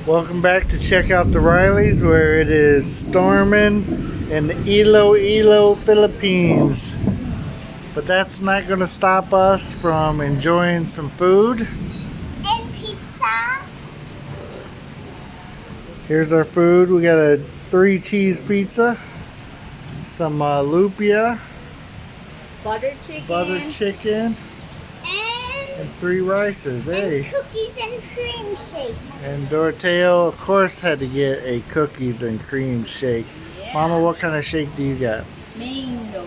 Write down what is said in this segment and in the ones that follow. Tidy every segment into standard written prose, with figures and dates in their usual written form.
Welcome back to check out the Rileys, where it is storming in the Iloilo, Philippines. But that's not going to stop us from enjoying some food. And pizza. Here's our food. We got a 3-cheese pizza, some lupia, Butter chicken. and 3 rices. Hey. And cookies and cream shake. And Doroteo, of course, had to get a cookies and cream shake. Yeah. Mama, what kind of shake do you got? Mango.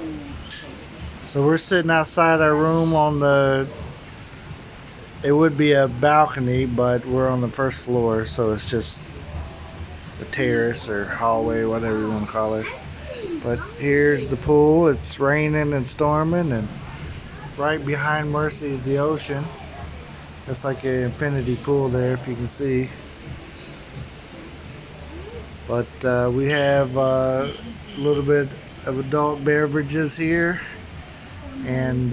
So we're sitting outside our room on the, it would be a balcony, but we're on the first floor, so it's just a terrace or hallway, whatever you want to call it. But here's the pool. It's raining and storming, and right behind Mercy is the ocean. It's like an infinity pool there, if you can see. But we have a little bit of adult beverages here, and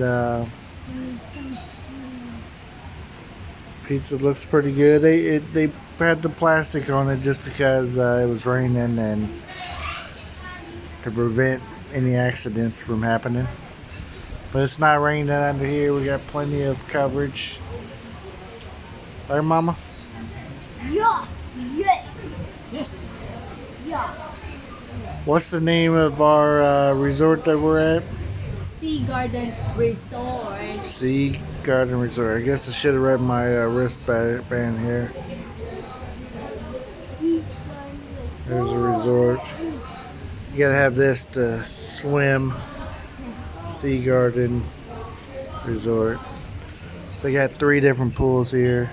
pizza looks pretty good. They had the plastic on it just because it was raining and to prevent any accidents from happening. But it's not raining under here. We got plenty of coverage. Right, Mama? Yes. Yes. Yes. What's the name of our resort that we're at? Sea Garden Resort. Sea Garden Resort. I guess I should have read my wristband here. There's a resort. You gotta have this to swim. Sea Garden Resort. They got 3 different pools here.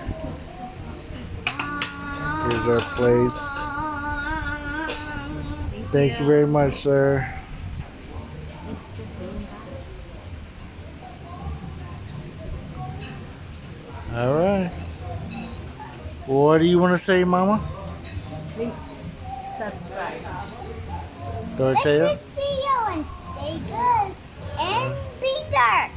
Here's our place. Thank you very much, sir. All right. What do you want to say, Mama? Please subscribe. Doroteo? Like this video and stay good and be dark.